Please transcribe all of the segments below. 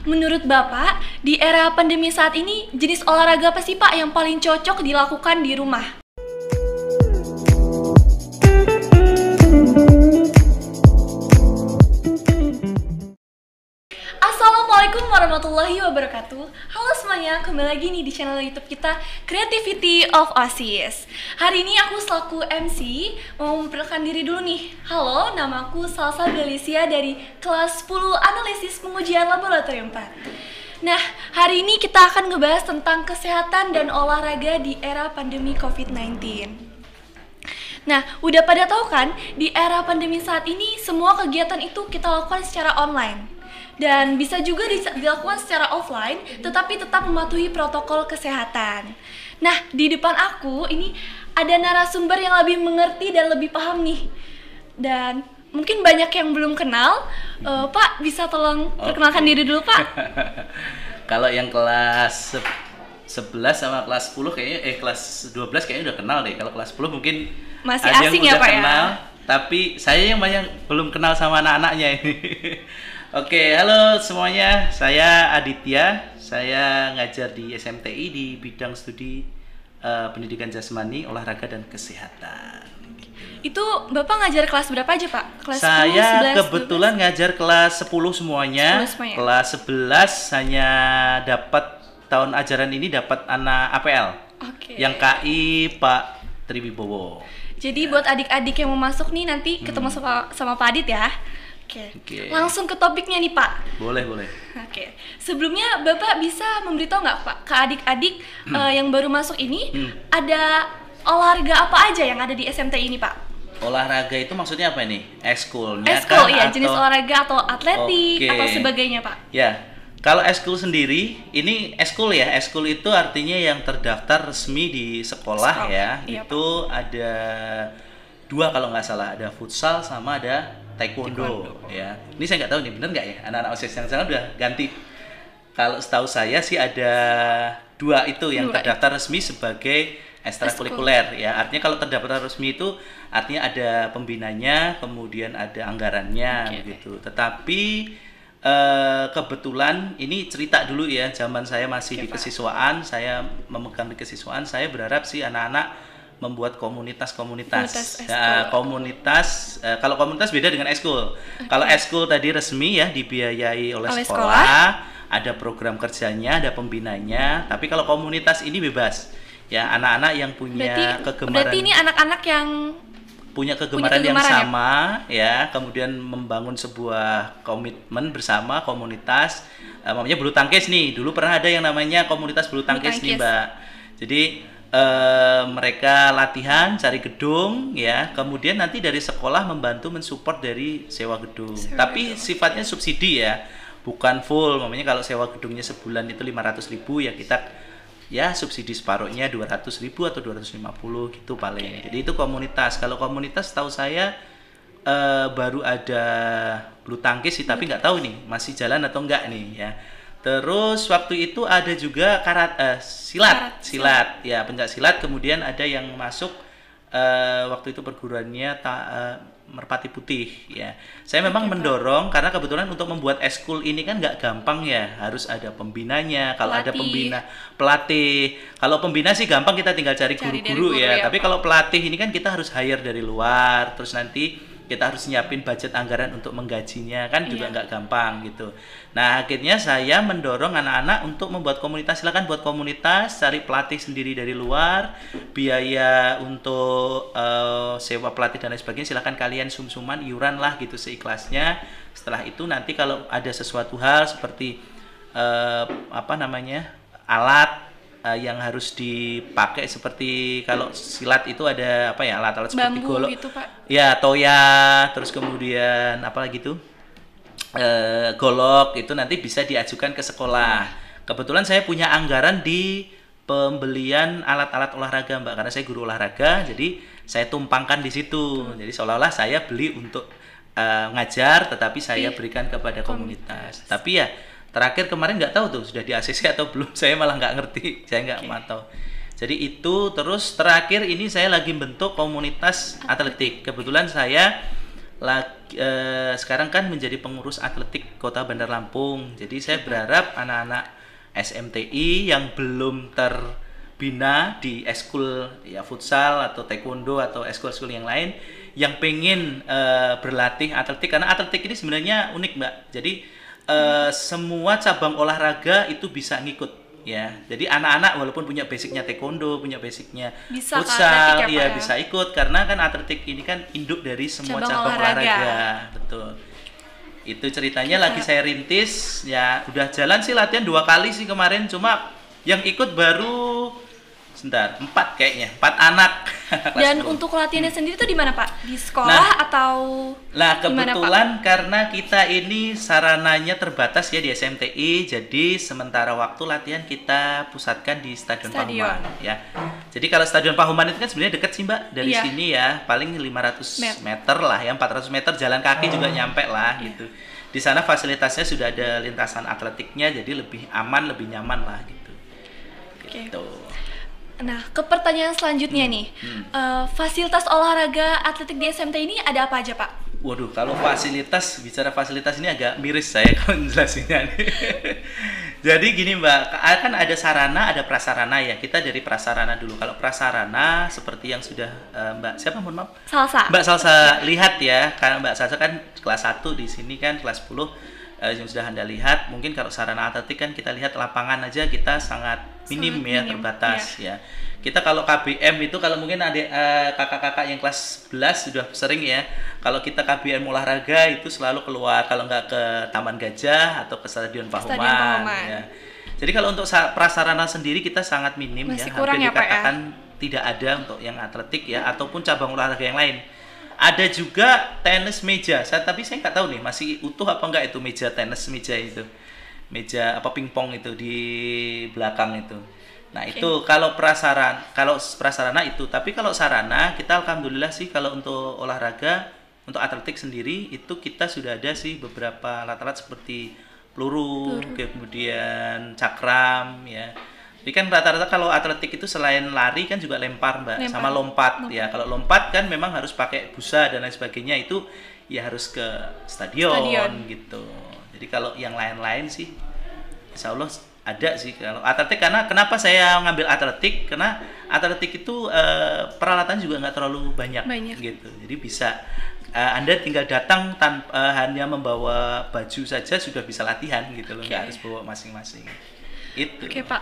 Menurut Bapak, di era pandemi saat ini, jenis olahraga apa sih Pak yang paling cocok dilakukan di rumah? Assalamualaikum warahmatullahi wabarakatuh. Halo semuanya, kembali lagi nih di channel YouTube kita Creativity of Oasis. Hari ini aku selaku MC mau memperkenalkan diri dulu nih. Halo, namaku Salsa Delicia dari kelas 10 Analisis Pengujian Laboratorium 4. Nah, hari ini kita akan ngebahas tentang kesehatan dan olahraga di era pandemi COVID-19. Nah, udah pada tahu kan, di era pandemi saat ini semua kegiatan itu kita lakukan secara online. Dan bisa juga dilakukan secara offline, tetapi tetap mematuhi protokol kesehatan. Nah, di depan aku ini ada narasumber yang lebih mengerti dan lebih paham nih. Dan mungkin banyak yang belum kenal. Pak, bisa tolong perkenalkan diri dulu, Pak? Kalau yang kelas 11 sama kelas 10 kayaknya, kelas 12 kayaknya udah kenal deh. Kalau kelas 10 mungkin masih ada asing yang ya, udah Pak kenal, ya? tapi saya yang banyak belum kenal sama anak-anaknya ini. Oke, halo semuanya. Saya Aditya. Saya ngajar di SMTI di bidang studi pendidikan jasmani, olahraga dan kesehatan. Itu Bapak ngajar kelas berapa aja, Pak? Kelas Saya 10, 11, kebetulan 12? ngajar kelas 10 semuanya. 10 semuanya. Kelas 11 hanya dapat tahun ajaran ini dapat anak APL. Oke. Yang KI Pak Triwibowo. Jadi buat adik-adik yang mau masuk nih nanti ketemu sama Pak Adit ya. Oke. Langsung ke topiknya nih, Pak. Boleh. Oke. Sebelumnya Bapak bisa memberitahu nggak, Pak, ke adik-adik yang baru masuk ini ada olahraga apa aja yang ada di SMT ini, Pak? Olahraga itu maksudnya apa nih? Ekskulnya Ekskul, kan? iya, jenis olahraga atau atletik Oke. atau sebagainya, Pak. Ya, kalau ekskul sendiri, ini ekskul ya. Ekskul itu artinya yang terdaftar resmi di sekolah ya. Iya, Itu ada dua kalau nggak salah, ada futsal sama ada taekwondo. Ya. Ini saya nggak tahu nih bener nggak ya, anak-anak OSIS yang sana udah ganti. Kalau setahu saya sih ada dua itu yang terdaftar resmi sebagai ekstrakurikuler ya. Artinya kalau terdaftar resmi itu artinya ada pembinanya, kemudian ada anggarannya gitu. Tetapi kebetulan ini cerita dulu ya, zaman saya masih di kesiswaan, saya memegang di kesiswaan, saya berharap sih anak-anak membuat komunitas-komunitas. Nah, kalau komunitas beda dengan ekskul. Kalau ekskul tadi resmi ya, dibiayai oleh sekolah, ada program kerjanya, ada pembinanya. Tapi kalau komunitas ini bebas. Ya, anak-anak yang punya kegemaran. Berarti ini anak-anak yang punya kegemaran yang sama ya, kemudian membangun sebuah komitmen bersama komunitas. Namanya bulu tangkis nih. Dulu pernah ada yang namanya komunitas bulu tangkis nih, Mbak. Jadi mereka latihan, cari gedung ya, kemudian nanti dari sekolah membantu mensupport dari sewa gedung. Tapi sifatnya subsidi ya, bukan full. Namanya kalau sewa gedungnya sebulan itu 500.000 ya, kita ya subsidi separuhnya 200.000 atau 250 gitu paling. Jadi itu komunitas. Kalau komunitas tahu saya baru ada bulu tangkis sih, tapi nggak tahu nih masih jalan atau enggak nih ya. Terus waktu itu ada juga silat ya, pencak silat. Kemudian ada yang masuk waktu itu perguruannya Merpati Putih ya. Saya memang mendorong karena kebetulan untuk membuat ekskul ini kan nggak gampang ya, harus ada pembinanya. Kalau ada pembina, pelatih. Kalau pembina sih gampang, kita tinggal cari guru-guru ya. Tapi kalau pelatih ini kan kita harus hire dari luar, terus nanti kita harus nyiapin budget anggaran untuk menggajinya, kan juga nggak gampang gitu. Nah, akhirnya saya mendorong anak-anak untuk membuat komunitas. Silakan buat komunitas, cari pelatih sendiri dari luar, biaya untuk sewa pelatih dan lain sebagainya silakan kalian sum-suman, iuran lah gitu seikhlasnya. Setelah itu nanti kalau ada sesuatu hal seperti alat yang harus dipakai, seperti kalau silat itu ada apa ya, alat-alat seperti bambu golok gitu, Pak. ya, toya, terus kemudian apa lagi tuh, golok, itu nanti bisa diajukan ke sekolah. Kebetulan saya punya anggaran di pembelian alat-alat olahraga, Mbak, karena saya guru olahraga, jadi saya tumpangkan di situ. Jadi seolah-olah saya beli untuk ngajar, tetapi saya berikan kepada komunitas. Tapi ya terakhir kemarin nggak tahu tuh sudah di ACC atau belum, saya malah nggak ngerti, saya nggak mantau. Jadi itu, terus terakhir ini saya lagi bentuk komunitas atletik. Kebetulan saya sekarang kan menjadi pengurus atletik Kota Bandar Lampung. Jadi saya berharap anak-anak SMTI yang belum terbina di eskul ya futsal atau taekwondo atau eskul-eskul yang lain yang pengen berlatih atletik, karena atletik ini sebenarnya unik Mbak. Jadi semua cabang olahraga itu bisa ngikut ya. Jadi anak-anak walaupun punya basicnya taekwondo, punya basicnya Bisa ke futsal, atletik ya, ya Pak, ya? bisa ikut karena kan atletik ini kan induk dari semua Cabang cabang olahraga. olahraga. Betul. Itu ceritanya lagi saya rintis ya, udah jalan sih latihan 2 kali sih kemarin, cuma yang ikut baru sebentar 4 kayaknya, 4 anak. Kelas Dan 10. untuk latihannya sendiri tuh di mana Pak? Di sekolah atau Nah, di mana, Pak? kebetulan karena kita ini sarananya terbatas ya di SMTI, jadi sementara waktu latihan kita pusatkan di Stadion Stadion. Pahuman ya. Jadi kalau Stadion Pahuman itu kan sebenarnya dekat sih Mbak dari Iya. sini ya, paling 500 meter lah ya, 400 meter jalan kaki juga nyampe lah gitu. Di sana fasilitasnya sudah ada lintasan atletiknya, jadi lebih aman, lebih nyaman lah gitu. Oke. Gitu. Nah, ke pertanyaan selanjutnya nih. Fasilitas olahraga atletik di SMT ini ada apa aja, Pak? Waduh, kalau bicara fasilitas ini agak miris saya kalau jelasinnya nih. Jadi gini Mbak, kan ada sarana, ada prasarana ya. Kita dari prasarana dulu. Kalau prasarana seperti yang sudah Mbak siapa mohon maaf? Salsa. Mbak Salsa lihat ya, karena Mbak Salsa kan kelas 1 di sini kan kelas 10 yang sudah Anda lihat. Mungkin kalau sarana atletik kan kita lihat lapangan aja kita sangat minim ya, terbatas ya. Kita kalau KBM itu kalau mungkin ada kakak-kakak yang kelas 11 sudah sering ya. Kalau kita KBM olahraga itu selalu keluar, kalau nggak ke Taman Gajah atau ke Stadion Pahuman. Ya. Jadi kalau untuk prasarana sendiri kita sangat minim Masih ya, kurang hampir ya, Pak, ya? dikatakan tidak ada untuk yang atletik ya ataupun cabang olahraga yang lain. Ada juga tenis meja. Tapi saya nggak tahu nih masih utuh apa enggak itu meja tenis meja itu. Meja apa pingpong itu di belakang itu. Nah, itu kalau prasarana itu. Tapi kalau sarana kita alhamdulillah sih kalau untuk olahraga, untuk atletik sendiri itu kita sudah ada sih beberapa alat-alat seperti peluru, kemudian cakram ya. Jadi kan rata-rata kalau atletik itu selain lari kan juga lempar Mbak, sama lompat ya. Kalau lompat kan memang harus pakai busa dan lain sebagainya, itu ya harus ke stadion. Gitu. Jadi kalau yang lain-lain sih insya Allah ada sih kalau atletik. Karena kenapa saya ngambil atletik, karena atletik itu peralatan juga nggak terlalu banyak gitu. Jadi bisa Anda tinggal datang tanpa hanya membawa baju saja sudah bisa latihan gitu loh, nggak harus bawa masing-masing. Itu. Oke Pak,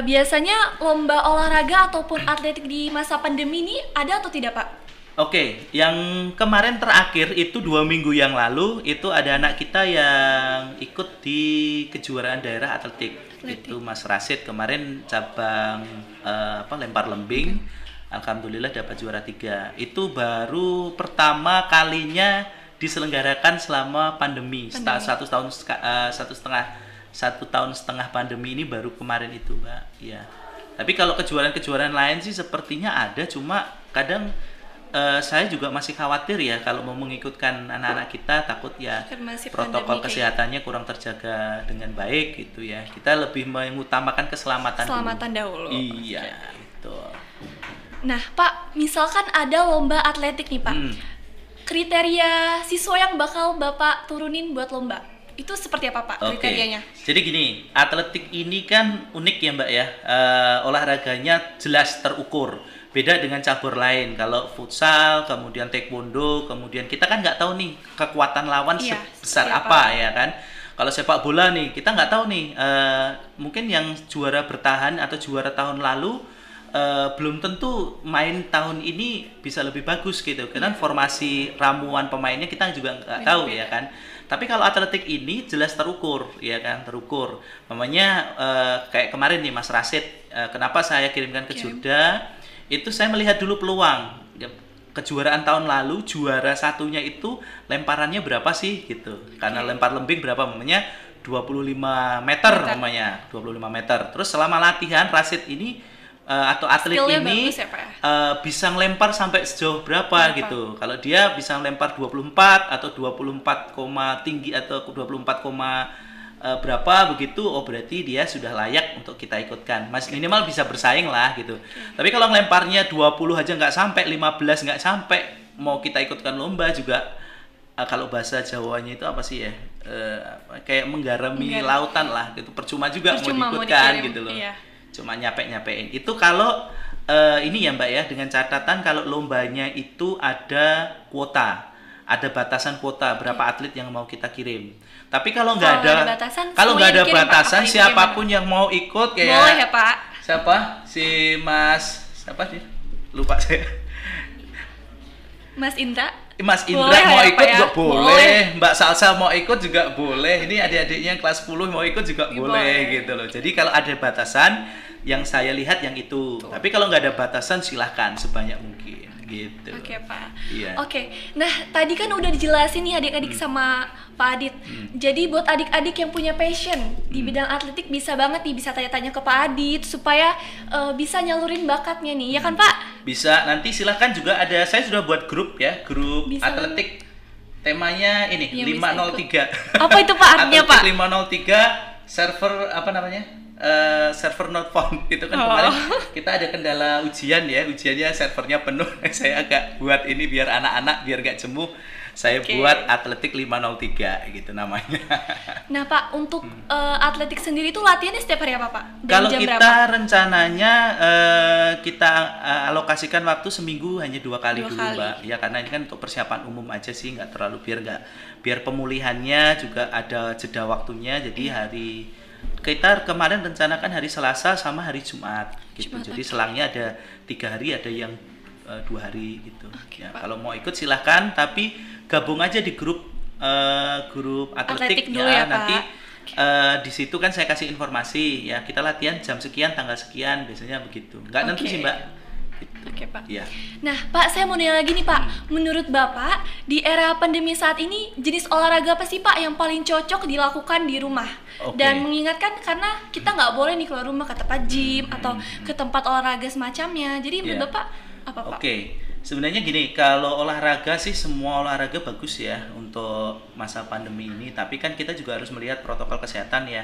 biasanya lomba olahraga ataupun atletik di masa pandemi ini ada atau tidak Pak? Oke, yang kemarin terakhir itu 2 minggu yang lalu itu ada anak kita yang ikut di kejuaraan daerah atletik. Itu Mas Rasid kemarin cabang lempar lembing, alhamdulillah dapat juara 3. Itu baru pertama kalinya diselenggarakan selama pandemi. Satu tahun setengah pandemi ini baru kemarin itu Mbak. Ya. Tapi kalau kejuaraan-kejuaraan lain sih sepertinya ada, cuma kadang saya juga masih khawatir ya kalau mau mengikutkan anak-anak kita, takut ya protokol kesehatannya kurang terjaga dengan baik gitu ya. Kita lebih mengutamakan keselamatan dahulu. Iya, betul. Nah, Pak, misalkan ada lomba atletik nih, Pak. Kriteria siswa yang bakal Bapak turunin buat lomba itu seperti apa, Pak, kriterianya? Jadi gini, atletik ini kan unik ya Mbak ya, olahraganya jelas terukur. Beda dengan cabur lain, kalau futsal, kemudian taekwondo, kemudian kita kan nggak tahu nih kekuatan lawan sebesar apa ya kan. Kalau sepak bola nih, kita nggak tahu nih, mungkin yang juara bertahan atau juara tahun lalu belum tentu main tahun ini bisa lebih bagus gitu, karena formasi ramuan pemainnya kita juga nggak tahu ya kan. Tapi kalau atletik ini jelas terukur ya kan, terukur. Namanya kayak kemarin nih Mas Rasid, kenapa saya kirimkan ke Jogja? Itu saya melihat dulu peluang. Kejuaraan tahun lalu juara satunya itu lemparannya berapa sih gitu. Karena lempar lembing berapa namanya 25 meter namanya, 25 meter. Terus selama latihan Rasid ini atau atlet ini bisa ngelempar sampai sejauh berapa gitu. Kalau dia bisa ngelempar 24 atau 24, tinggi atau 24, berapa begitu, oh berarti dia sudah layak untuk kita ikutkan. Minimal bisa bersaing lah gitu. Tapi kalau ngelemparnya 20 aja nggak sampai, 15 nggak sampai, mau kita ikutkan lomba juga kalau bahasa Jawanya itu apa sih ya? Kayak menggarami lautan lah gitu. Percuma juga Percuma mau mau diikutkan dikirim, gitu loh. iya. Cuma nyampe-nyampein. Itu kalau ini ya Mbak ya, dengan catatan kalau lombanya itu ada kuota. Ada batasan kuota berapa atlet yang mau kita kirim. Tapi kalau nggak Kalau ada, ada batasan, kalau nggak ada semuanya dikirim, Pak. batasan, Apa itu siapapun yang mau ikut kayak Boleh ya Pak? siapa? Si Mas siapa sih? Lupa saya. Mas Indra? Mas Indra Boleh mau ya, ikut Pak, ya? juga boleh. Boleh. Mbak Salsa mau ikut juga boleh. Ini adik-adiknya yang kelas 10 mau ikut juga boleh Boleh. gitu loh. Jadi kalau ada batasan, yang saya lihat yang itu. Tapi kalau nggak ada batasan silahkan sebanyak mungkin gitu. Oke Pak. Iya. Oke. Nah tadi kan udah dijelasin nih adik-adik sama Pak Adit. Jadi buat adik-adik yang punya passion di bidang atletik bisa banget nih bisa tanya-tanya ke Pak Adit supaya bisa nyalurin bakatnya nih, ya kan Pak? Bisa, nanti silahkan juga ada, saya sudah buat grup ya, grup Bisa atletik. Temanya ini Yang bisa 503. Apa itu Pak artinya Pak? Atletik 503 server apa namanya? Server not found. Itu kan kemarin kita ada kendala ujian ya, ujiannya servernya penuh. Saya agak buat ini biar anak-anak biar gak jenuh. Saya Oke. buat atletik 503 gitu namanya. Nah Pak, untuk atletik sendiri itu latihannya setiap hari apa Pak? Dan Kalau jam kita berapa? rencananya kita alokasikan waktu seminggu hanya 2 kali Dua dulu kali. Mbak. Ya karena ini kan untuk persiapan umum aja sih, nggak terlalu biar pemulihannya juga ada jeda waktunya. Jadi hari kita kemarin rencanakan hari Selasa sama hari Jumat gitu. Jumat, Jadi oke. selangnya ada 3 hari, ada yang 2 hari gitu. Oke, Ya, Pak. kalau mau ikut silahkan, tapi gabung aja di grup grup Atletik atletik dulu ya, ya, nanti Pak. di situ kan saya kasih informasi ya, kita latihan jam sekian tanggal sekian biasanya begitu, nggak nentu Oke. sih Mbak gitu. Oke Pak. Ya. Nah Pak, saya mau nanya lagi nih Pak. Menurut Bapak, di era pandemi saat ini, jenis olahraga apa sih Pak yang paling cocok dilakukan di rumah? Oke. Dan mengingatkan karena kita nggak boleh nih keluar rumah ke tempat gym atau ke tempat olahraga semacamnya. Jadi menurut Iya. Bapak apa Pak? Oke, sebenarnya gini, kalau olahraga sih semua olahraga bagus ya untuk masa pandemi ini, tapi kan kita juga harus melihat protokol kesehatan ya.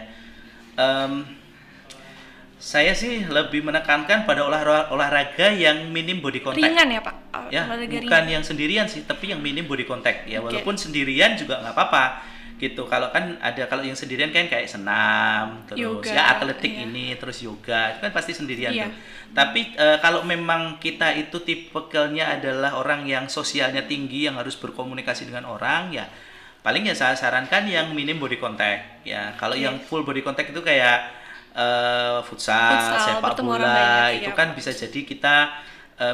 Saya sih lebih menekankan pada olahraga yang minim body contact. Ringan ya Pak? Ya, Olahraga bukan ringan. yang sendirian sih, tapi yang minim body contact ya. Oke. Walaupun sendirian juga nggak apa-apa gitu. Kalau kan ada, kalau yang sendirian kan kayak senam, terus Yoga, ya atletik iya. ini, terus yoga, itu kan pasti sendirian Iya. tuh. Tapi kalau memang kita itu tipikalnya adalah orang yang sosialnya tinggi, yang harus berkomunikasi dengan orang, ya paling ya saya sarankan yang minim body contact ya. Kalau Oke. yang full body contact itu kayak futsal, Futsal, sepak bertemu orang bola, banyak, itu iya. kan bisa jadi kita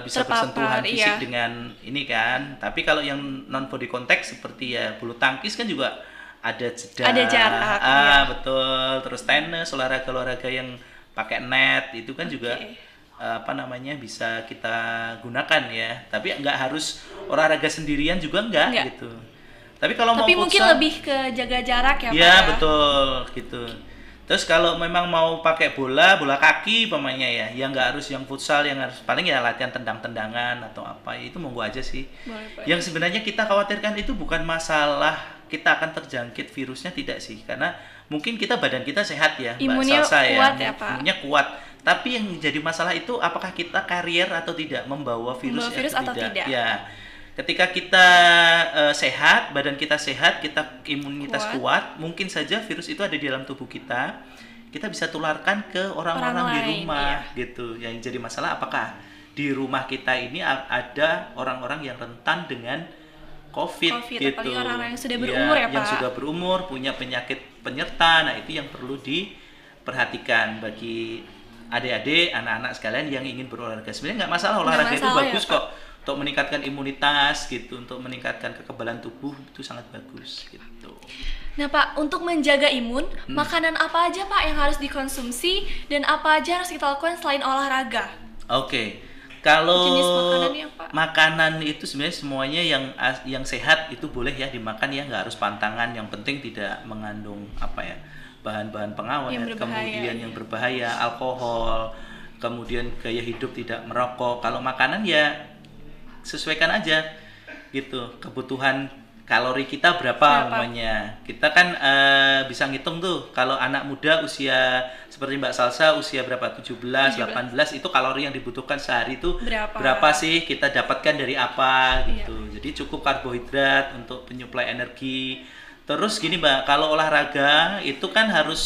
bisa Terpapar, bersentuhan fisik iya. dengan ini kan. Tapi kalau yang non body contact seperti ya bulu tangkis kan juga ada jeda. Ada jarak, iya. Betul. Terus tenis, olahraga-olahraga yang pakai net itu kan juga apa namanya bisa kita gunakan ya. Tapi nggak harus olahraga sendirian juga enggak Nggak. gitu. Tapi kalau Tapi mau mungkin futsal, lebih ke jaga jarak ya Pak? ya betul gitu. Terus kalau memang mau pakai bola kaki pemainnya ya, yang nggak harus yang futsal, yang harus paling ya latihan tendang-tendangan atau apa, itu monggo aja sih. Boleh, Pak. Yang sebenarnya kita khawatirkan itu bukan masalah kita akan terjangkit virusnya, tidak sih, karena mungkin kita badan kita sehat ya, Imunnya Mbak Salsa kuat ya, Pak. imunnya kuat. Tapi yang jadi masalah itu apakah kita karier atau tidak, membawa virus, Membawa virus atau tidak. Ya. Ketika kita sehat, badan kita sehat, kita imunitas kuat, mungkin saja virus itu ada di dalam tubuh kita. Kita bisa tularkan ke orang-orang Orang di lain, rumah, iya. gitu. Yang jadi masalah apakah di rumah kita ini ada orang-orang yang rentan dengan COVID, COVID, gitu. apalagi orang-orang yang sudah Iya, berumur ya, yang Pak. sudah berumur, punya penyakit penyerta. Nah, itu yang perlu diperhatikan bagi adik-adik, anak-anak sekalian yang ingin berolahraga. Sebenarnya nggak masalah, olahraga itu masalah ya, bagus Pak. kok untuk meningkatkan imunitas gitu, untuk meningkatkan kekebalan tubuh, itu sangat bagus gitu. Nah Pak, untuk menjaga imun, makanan apa aja Pak yang harus dikonsumsi dan apa aja harus kita lakukan selain olahraga? Oke. Kalau Jenis makanannya, Pak? makanan itu sebenarnya semuanya yang sehat itu boleh ya dimakan ya, nggak harus pantangan, yang penting tidak mengandung apa ya, bahan-bahan pengawet, Yang berbahaya, kemudian iya. yang berbahaya, alkohol, kemudian gaya hidup tidak merokok. Kalau makanan ya sesuaikan aja gitu, kebutuhan kalori kita berapa umpamanya. Kita kan bisa ngitung tuh kalau anak muda usia seperti Mbak Salsa usia berapa 17, 18 itu kalori yang dibutuhkan sehari itu berapa sih kita dapatkan dari apa gitu. Jadi cukup karbohidrat untuk penyuplai energi. Terus gini Mbak, kalau olahraga itu kan harus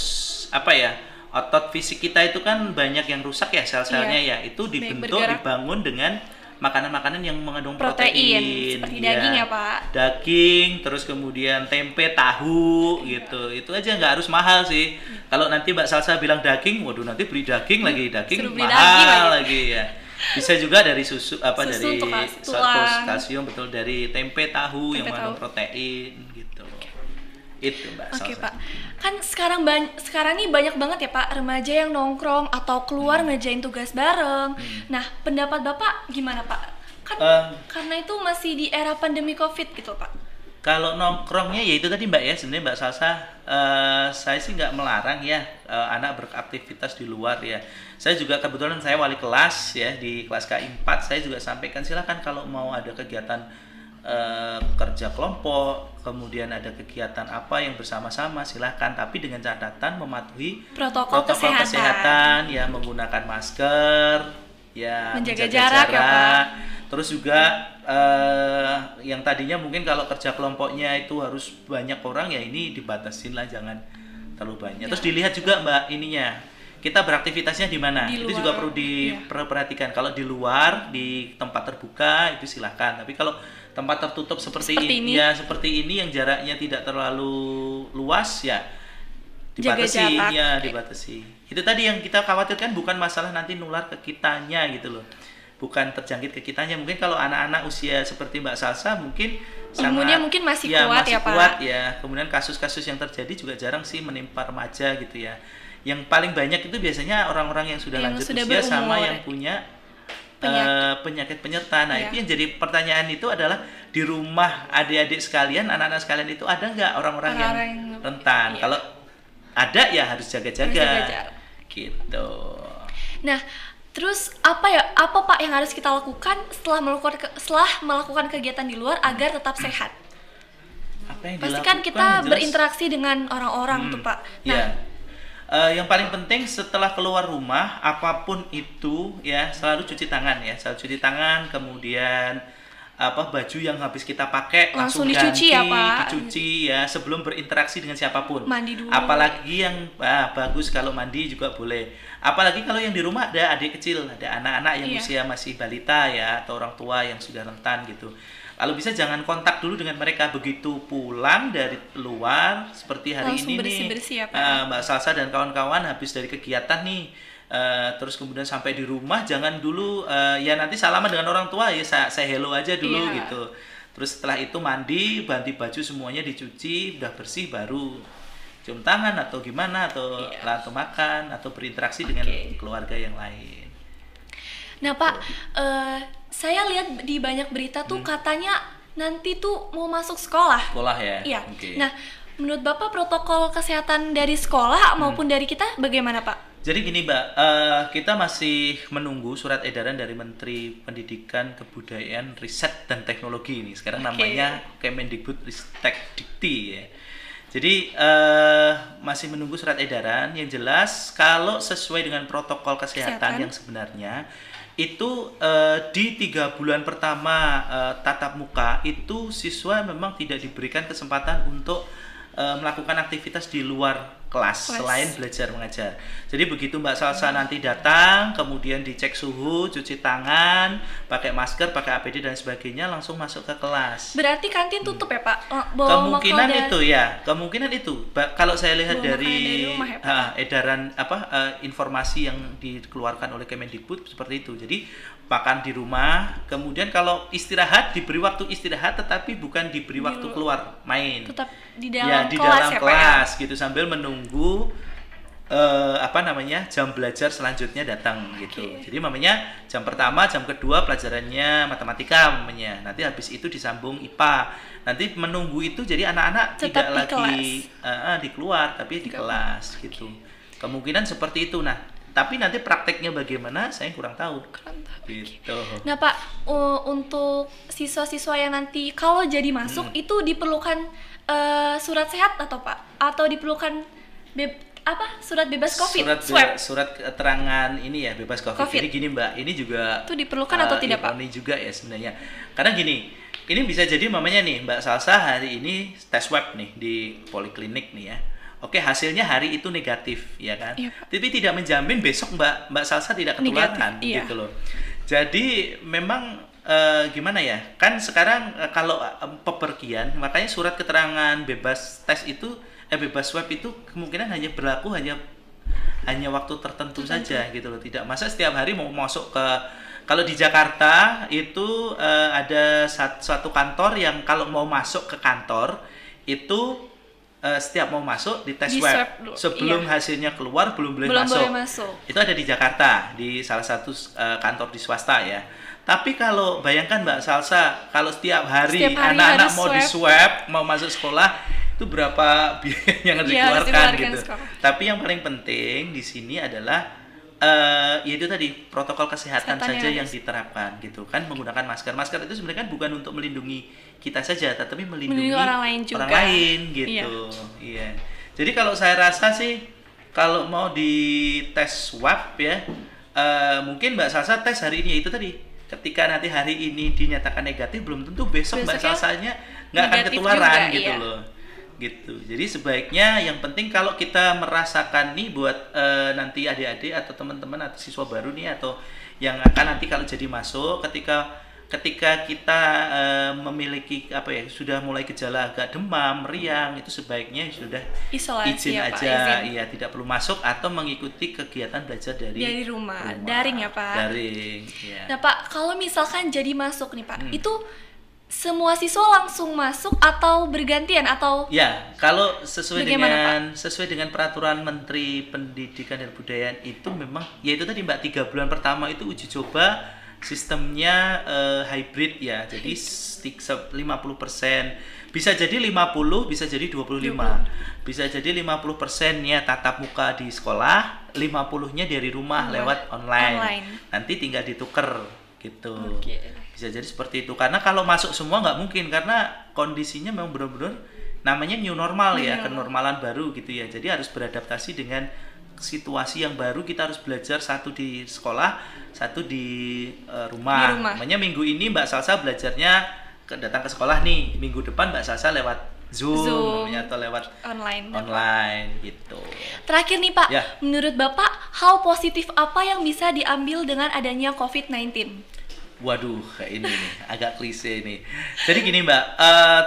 apa ya? Otot fisik kita itu kan banyak yang rusak ya sel-selnya ya. Itu dibentuk dibangun dengan makanan-makanan yang mengandung protein seperti daging ya Pak. Daging, terus kemudian tempe, tahu gitu. Itu aja nggak harus mahal sih. Kalau nanti Mbak Salsa bilang daging, waduh nanti beli daging lagi, daging mahal lagi ya. Bisa juga dari susu dari kalsium betul, dari tempe, tahu yang mengandung protein gitu. Itu Mbak Salsa. Oke Pak, kan sekarang nih banyak banget ya Pak remaja yang nongkrong atau keluar ngerjain tugas bareng. Nah pendapat Bapak gimana Pak? Kan karena itu masih di era pandemi COVID gitu Pak. Kalau nongkrongnya ya itu tadi Mbak ya, sebenarnya Mbak Salsa, saya sih nggak melarang ya anak beraktivitas di luar ya. Saya juga kebetulan saya wali kelas ya di kelas K4, saya juga sampaikan silakan kalau mau ada kegiatan kerja kelompok, kemudian ada kegiatan apa yang bersama-sama silahkan, tapi dengan catatan mematuhi protokol kesehatan ya, menggunakan masker ya, menjaga jarak ya, Pak. Terus juga yang tadinya mungkin kalau kerja kelompoknya itu harus banyak orang ya, ini dibatasin lah, jangan terlalu banyak. Terus dilihat juga Mbak ininya, kita beraktivitasnya di mana, itu juga perlu diperhatikan. Kalau di luar di tempat terbuka itu silahkan, tapi kalau tempat tertutup seperti ini ya, seperti ini yang jaraknya tidak terlalu luas ya, dibatasi ya, dibatasi. Itu tadi yang kita khawatirkan, bukan masalah nanti nular ke kitanya gitu loh, bukan terjangkit ke kitanya. Mungkin kalau anak-anak usia seperti Mbak Salsa mungkin imunnya mungkin masih kuat ya Pak. Kuat ya. Kemudian kasus-kasus yang terjadi juga jarang sih menimpa remaja gitu ya. Yang paling banyak itu biasanya orang-orang yang sudah lanjut usia sama yang punya penyakit penyerta. Nah itu yang jadi pertanyaan itu adalah di rumah adik-adik sekalian, anak-anak sekalian itu ada nggak orang-orang yang rentan? Kalau ada ya harus jaga-jaga gitu. Nah terus apa Pak yang harus kita lakukan setelah melakukan kegiatan di luar agar tetap sehat? Apa yang pasti kan kita berinteraksi dengan orang-orang tuh Pak. Nah yang paling penting setelah keluar rumah apapun itu ya, selalu cuci tangan ya, kemudian baju yang habis kita pakai langsung dicuci ya Pak, dicuci ya sebelum berinteraksi dengan siapapun. Mandi dulu. Apalagi yang bagus kalau mandi juga boleh. Apalagi kalau yang di rumah ada adik kecil, ada anak-anak yang usia masih balita ya, atau orang tua yang sudah rentan gitu. Kalau bisa jangan kontak dulu dengan mereka, begitu pulang dari luar seperti hari langsung ini nih ya, Mbak Salsa dan kawan-kawan habis dari kegiatan nih, terus kemudian sampai di rumah jangan dulu ya nanti salaman dengan orang tua ya, saya hello aja dulu gitu. Terus setelah itu mandi, ganti baju semuanya dicuci, udah bersih baru cium tangan atau gimana, atau atau makan atau berinteraksi dengan keluarga yang lain. Nah Pak, saya lihat di banyak berita tuh katanya nanti tuh mau masuk sekolah. Sekolah ya? Iya. Nah, menurut Bapak protokol kesehatan dari sekolah maupun dari kita bagaimana Pak? Jadi gini Mbak, kita masih menunggu surat edaran dari Menteri Pendidikan, Kebudayaan, Riset, dan Teknologi ini. Sekarang namanya Kemendikbudristekdikti ya. Jadi masih menunggu surat edaran. Yang jelas kalau sesuai dengan protokol kesehatan yang sebenarnya itu di 3 bulan pertama tatap muka itu siswa memang tidak diberikan kesempatan untuk melakukan aktivitas di luar kelas selain belajar mengajar. Jadi begitu Mbak Salsa nanti datang, kemudian dicek suhu, cuci tangan, pakai masker, pakai APD dan sebagainya, langsung masuk ke kelas. Berarti kantin tutup ya Pak? Kemungkinan itu ya, kemungkinan itu. Kalau saya lihat dari edaran informasi yang dikeluarkan oleh Kemendikbud seperti itu. Jadi makan di rumah, kemudian kalau istirahat diberi waktu istirahat, tetapi bukan diberi waktu keluar main. Tetap di dalam kelas gitu, sambil menunggu jam belajar selanjutnya datang gitu. Jadi namanya jam pertama, jam kedua pelajarannya matematika namanya. Nanti habis itu disambung IPA. Nanti menunggu itu jadi anak-anak tidak lagi di keluar tapi di kelas gitu. Kemungkinan seperti itu. Nah, Tapi nanti prakteknya bagaimana saya kurang tahu. Gitu. Nah Pak, untuk siswa-siswa yang nanti kalau jadi masuk itu diperlukan surat sehat atau Pak? Atau diperlukan surat bebas COVID? Surat keterangan ini ya bebas COVID. Jadi gini Mbak, ini juga itu diperlukan atau tidak Pak? Ini juga ya sebenarnya. Karena gini, ini bisa jadi mamanya nih Mbak Salsa hari ini tes swab nih di poliklinik nih ya. Oke, hasilnya hari itu negatif, ya kan? Iya, tapi tidak menjamin besok Mbak Salsa tidak ketularan, gitu loh. Jadi memang gimana ya? Kan sekarang kalau pepergian, makanya surat keterangan bebas tes itu, bebas swab itu kemungkinan hanya berlaku hanya waktu tertentu saja, gitu loh. Tidak masa setiap hari mau masuk ke. Kalau di Jakarta itu ada suatu kantor yang kalau mau masuk ke kantor itu setiap mau masuk di tes swab sebelum hasilnya keluar belum boleh masuk. Itu ada di Jakarta di salah satu kantor di swasta ya. Tapi kalau bayangkan Mbak Salsa kalau setiap hari anak-anak mau di swab mau masuk sekolah itu berapa biaya yang harus dikeluarkan gitu. Tapi yang paling penting di sini adalah yaitu tadi protokol kesehatan saja yang diterapkan gitu kan, menggunakan masker itu sebenarnya kan bukan untuk melindungi kita saja tetapi melindungi orang lain juga, gitu. Iya. Jadi kalau saya rasa sih kalau mau di tes swab ya mungkin Mbak Salsa tes hari ini itu tadi ketika nanti hari ini dinyatakan negatif belum tentu besok Mbak Salsanya nggak akan ketularan juga, gitu loh. Gitu. Jadi sebaiknya yang penting kalau kita merasakan nih buat nanti adik-adik atau teman-teman atau siswa baru nih atau yang akan nanti kalau jadi masuk ketika kita memiliki sudah mulai gejala agak demam, meriang itu sebaiknya sudah izin aja, iya tidak perlu masuk atau mengikuti kegiatan belajar dari rumah. Daring ya Pak. Daring. Ya. Nah Pak, kalau misalkan jadi masuk nih Pak, itu semua siswa langsung masuk atau bergantian atau ya kalau sesuai dengan peraturan Menteri Pendidikan dan Kebudayaan itu memang ya itu tadi Mbak 3 bulan pertama itu uji coba sistemnya hybrid ya, jadi 50%, bisa jadi 50, bisa jadi 25, bisa jadi 50%-nya tatap muka di sekolah, 50-nya dari rumah lewat online. Nanti tinggal ditukar gitu. Bisa jadi seperti itu, karena kalau masuk semua nggak mungkin karena kondisinya memang benar-benar namanya new normal ya, kenormalan baru gitu ya. Jadi harus beradaptasi dengan situasi yang baru, kita harus belajar satu di sekolah, satu di rumah. Namanya minggu ini Mbak Salsa belajarnya datang ke sekolah nih, minggu depan Mbak Salsa lewat Zoom atau lewat online gitu. Terakhir nih Pak, menurut Bapak hal positif apa yang bisa diambil dengan adanya COVID-19? Waduh, kayak ini nih, agak klise nih. Jadi gini Mbak,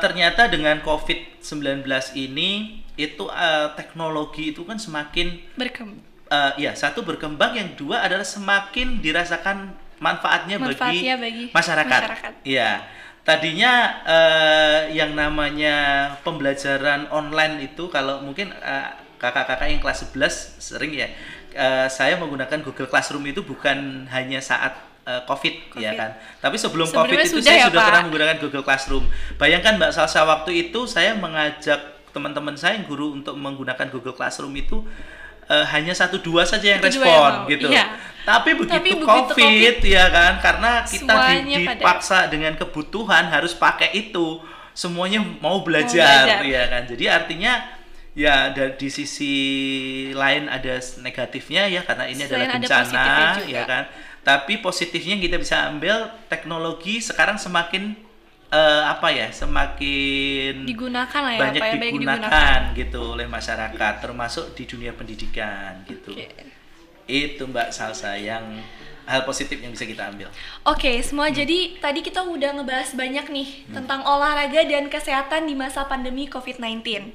ternyata dengan COVID-19 ini itu teknologi itu kan semakin berkembang. Satu berkembang, yang dua adalah semakin dirasakan manfaatnya bagi masyarakat. Iya. Tadinya yang namanya pembelajaran online itu kalau mungkin kakak-kakak yang kelas 11 sering ya, saya menggunakan Google Classroom itu bukan hanya saat COVID ya kan. Tapi sebelum COVID itu saya sudah pernah menggunakan Google Classroom. Bayangkan Mbak Salsa, waktu itu saya mengajak teman-teman saya yang guru untuk menggunakan Google Classroom itu hanya 1-2 saja yang respon gitu. Iya. Tapi begitu COVID ya kan, karena kita dipaksa dengan kebutuhan harus pakai itu, semuanya mau belajar ya kan. Jadi artinya ya di sisi lain ada negatifnya ya, karena ini adalah bencana ya kan. Tapi positifnya kita bisa ambil teknologi sekarang semakin semakin digunakan lah ya, banyak digunakan gitu oleh masyarakat, termasuk di dunia pendidikan gitu. Itu Mbak Salsa yang hal positif yang bisa kita ambil. Semua jadi tadi kita udah ngebahas banyak nih tentang olahraga dan kesehatan di masa pandemi COVID-19.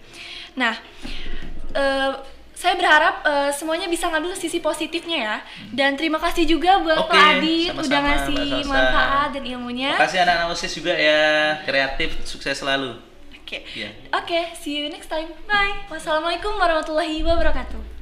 Nah, saya berharap semuanya bisa ngambil sisi positifnya ya. Dan terima kasih juga buat Pak Adit udah ngasih manfaat dan ilmunya. Terima kasih anak-anak OSIS juga ya, kreatif, sukses selalu. See you next time. Bye. Wassalamualaikum warahmatullahi wabarakatuh.